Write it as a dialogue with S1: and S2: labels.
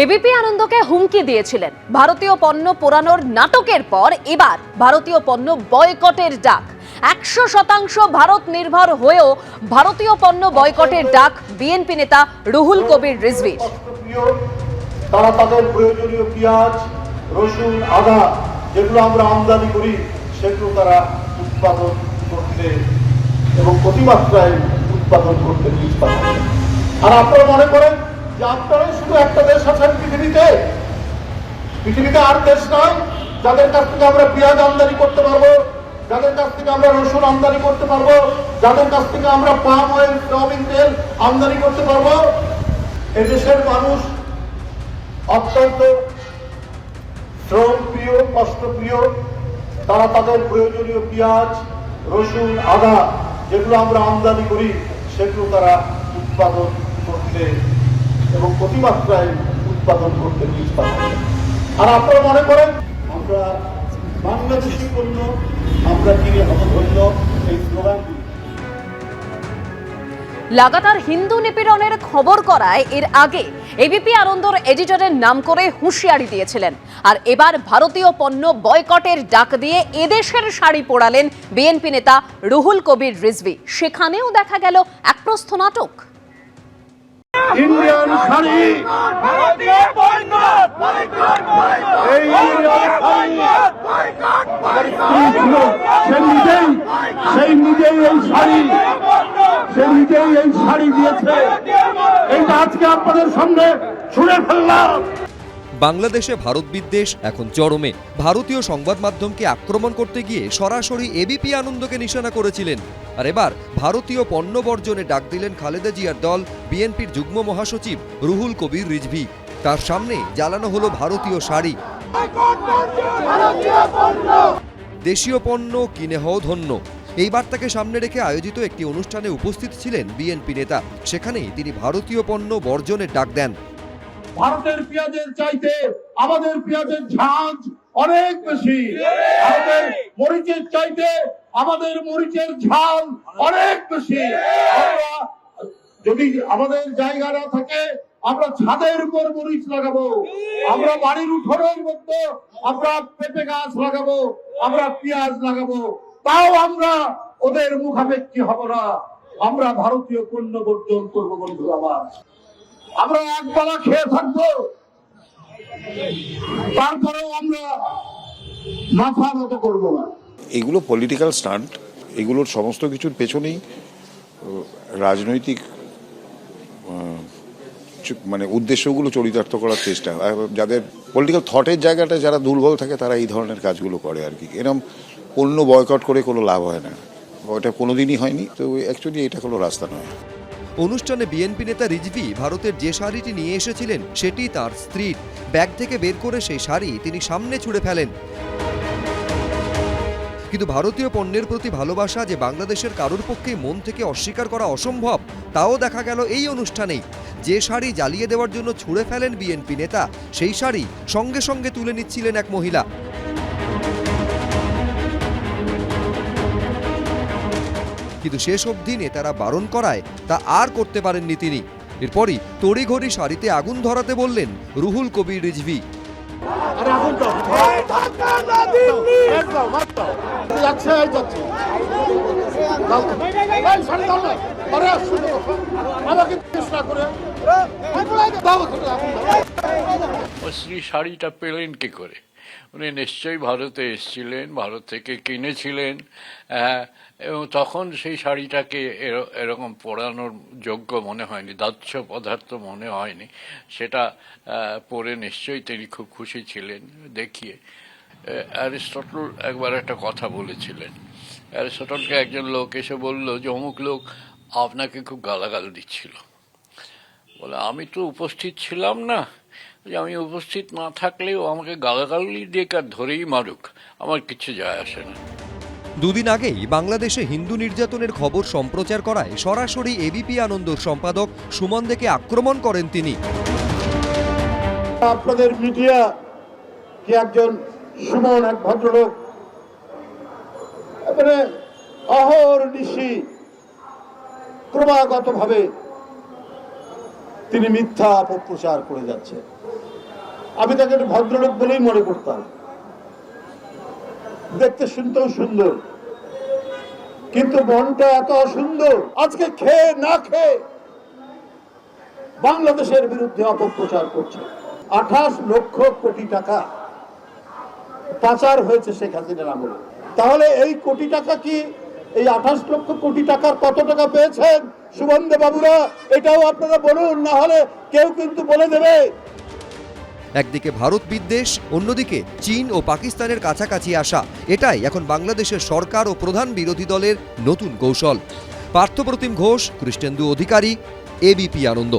S1: ABP আনন্দকে হুমকি দিয়েছিলেন ভারতীয় পণ্য পোড়ানোর নাটকের পর এবার ভারতীয় পণ্য বয়কটের ডাক। 100% ভারত নির্ভর হয়েও ভারতীয় পণ্য বয়কটের ডাক বিএনপি নেতা রুহুল কবির রিজভীর।
S2: তারা তাদের প্রয়োজনীয় পেঁয়াজ, রসুন, আদা যেগুলো আমরা আমদানি করি সেগুলো তারা উৎপাদন করতে এবং অতিমাত্রায় উৎপাদন করতে নিষ্পাত। আর আপনারা মনে করেন যে আপনারাই শুধু একটা দেশ আছেন পৃথিবীতে আর দেশ নয় যাদের কাছ থেকে আমরা পেঁয়াজ আমদানি করতে পারবো, যাদের কাছ থেকে আমরা রসুন আমদানি করতে পারবো, যাদের কাছ থেকে আমরা পাম অয়েল, সয়াবিন তেল আমদানি করতে পারবো। এদেশের মানুষ অত্যন্ত শ্রমপ্রিয়, কষ্টপ্রিয়। তারা তাদের প্রয়োজনীয় পেঁয়াজ, রসুন, আদা যেগুলো আমরা আমদানি করি সেগুলো তারা উৎপাদন করতে এবং অতিমাত্রায় উৎপাদন করতে নিষ্পাত। আর আপনারা মনে করেন আমরা বাংলাদেশি পণ্য আমরা কিনে হতধন্য, এই স্লোগান
S1: লাগাতার হিন্দু নিপীড়নের খবর করায় এর আগে এবিপি আনন্দর এডিটরের নাম করে হুঁশিয়ারি দিয়েছিলেন, আর এবার ভারতীয় পণ্য বয়কটের ডাক দিয়ে এদেশের শাড়ি পোড়ালেন বিএনপি নেতা রুহুল কবির রিজভী। সেখানেও দেখা গেল এক প্রস্থ নাটক।
S2: ইন্ডিয়ান শাড়ি, এই শাড়ি দিয়েছে, এইটা আজকে আপনাদের সামনে ছুঁড়ে ফেললাম।
S3: বাংলাদেশে ভারত বিদ্বেষ এখন চরমে। ভারতীয় সংবাদ মাধ্যমকে আক্রমণ করতে গিয়ে সরাসরি এবিপি আনন্দকে নিশানা করেছিলেন, আর এবার ভারতীয় পণ্য বর্জনে ডাক দিলেন খালেদা জিয়ার দল বিএনপির যুগ্ম মহাসচিব রুহুল কবির রিজভী। তার সামনে জ্বালানো হলো ভারতীয় শাড়ি। দেশীয় পণ্য কিনে হও ধন্য, এই বার্তাকে সামনে রেখে আয়োজিত একটি অনুষ্ঠানে উপস্থিত ছিলেন বিএনপি নেতা। সেখানেই তিনি ভারতীয় পণ্য বর্জনের ডাক দেন।
S2: ভারতের পেঁয়াজের চাইতে আমাদের পেঁয়াজের ঝাঁজ অনেক বেশি, ভারতের মরিচের চাইতে আমাদের মরিচের ঝাল অনেক বেশি। আমরা যদি আমাদের জায়গা না থাকে আমরা ছাদের উপর মরিচ লাগাবো, আমরা বাড়ির উঠোনের মধ্যে আমরা পেঁপে গাছ লাগাবো, আমরা পেঁয়াজ লাগাবো, তাও আমরা ওদের মুখাপেক্ষী হব না। আমরা ভারতীয় পণ্য বর্জন করবো বন্ধু আমার। আমরা একবেলা খেয়ে থাকবো, তারপরেও আমরা মাথা নত করবো না।
S4: এগুলো পলিটিক্যাল স্টান্ট, এগুলোর সমস্ত কিছুর পেছনেই রাজনৈতিক মানে উদ্দেশ্যগুলো চরিতার্থ করার চেষ্টা। যাদের পলিটিক্যাল থটের জায়গাটা যারা দুর্বল থাকে তারা এই ধরনের কাজগুলো করে আর কি। এরকম পণ্য বয়কট করে কোনো লাভ হয় না, ওটা কোনোদিনই হয়নি। তো অ্যাকচুয়ালি এটা কোনো রাস্তা নয়।
S3: অনুষ্ঠানে বিএনপি নেতা রিজভী ভারতের যে শাড়িটি নিয়ে এসেছিলেন সেটি তার স্ত্রীর। ব্যাগ থেকে বের করে সেই শাড়ি তিনি সামনে ছুঁড়ে ফেলেন। কিন্তু ভারতীয় পণ্যের প্রতি ভালোবাসা যে বাংলাদেশের কারোর পক্ষেই মন থেকে অস্বীকার করা অসম্ভব, তাও দেখা গেল এই অনুষ্ঠানেই। যে শাড়ি জ্বালিয়ে দেওয়ার জন্য ছুঁড়ে ফেলেন বিএনপি নেতা, সেই শাড়ি সঙ্গে সঙ্গে তুলে নিচ্ছিলেন এক মহিলা। কিন্তু শেষ অবধি নেতারা বারণ করায় তা আর করতে পারেননি তিনি। এরপরই তড়িঘড়ি শাড়িতে আগুন ধরাতে বললেন রুহুল কবির রিজভী।
S5: শ্রী শাড়িটা পেলেন কি করে? উনি নিশ্চয়ই ভারতে এসেছিলেন, ভারত থেকে কিনেছিলেন, এবং তখন সেই শাড়িটাকে এরকম পরানোর যোগ্য মনে হয়নি, দাহ্য পদার্থ মনে হয়নি। সেটা পরে নিশ্চয়ই তিনি খুব খুশি ছিলেন দেখিয়ে। অ্যারিস্টটল একবার একটা কথা বলেছিলেন। অ্যারিস্টটলকে একজন লোক এসে বলল যে অমুক লোক আপনাকে খুব গালাগাল দিচ্ছিল। বলে আমি তো উপস্থিত ছিলাম না, যে আমি উপস্থিত না থাকলেও আমাকে গালাগালি দিয়ে কার ধরেই মারুক, আমার কিছু যায় আসে না।
S3: দুদিন আগেই বাংলাদেশে হিন্দু নির্যাতনের খবর সম্প্রচার করায় সরাসরি এবিপি আনন্দর সম্পাদক সুমন দেকে আক্রমণ করেন তিনি।
S2: আপনাদের মিডিয়া কি একজন সুমন, এক ভদ্রলোক, মানে অহর্নিশি ক্রমাগত ভাবে তিনি মিথ্যা অপপ্রচার করে যাচ্ছে। আমি তাকে একটা ভদ্রলোক বলেই মনে করতাম, দেখতে শুনতেও সুন্দর, কিন্তু মনটা এত অসুন্দর। আজকে খেয়ে না খেয়ে বাংলাদেশের বিরুদ্ধে অপপ্রচার করছে। 28 লক্ষ কোটি টাকা পাচার হয়েছে শেখ হাসিনার আমলে। তাহলে এই কোটি টাকা কি, এই 28 লক্ষ কোটি টাকার কত টাকা পেয়েছেন সুবন্ধে বাবুরা? এটাও আপনারা বলুন, না হলে কেউ কিন্তু বলে দেবে।
S3: একদিকে ভারত বিদ্বেষ, অন্যদিকে চীন ও পাকিস্তানের কাছাকাছি আসা, এটাই এখন বাংলাদেশের সরকার ও প্রধান বিরোধী দলের নতুন কৌশল। পার্থপ্রতিম ঘোষ, কৃষ্ণেন্দু অধিকারী, এবিপি আনন্দ।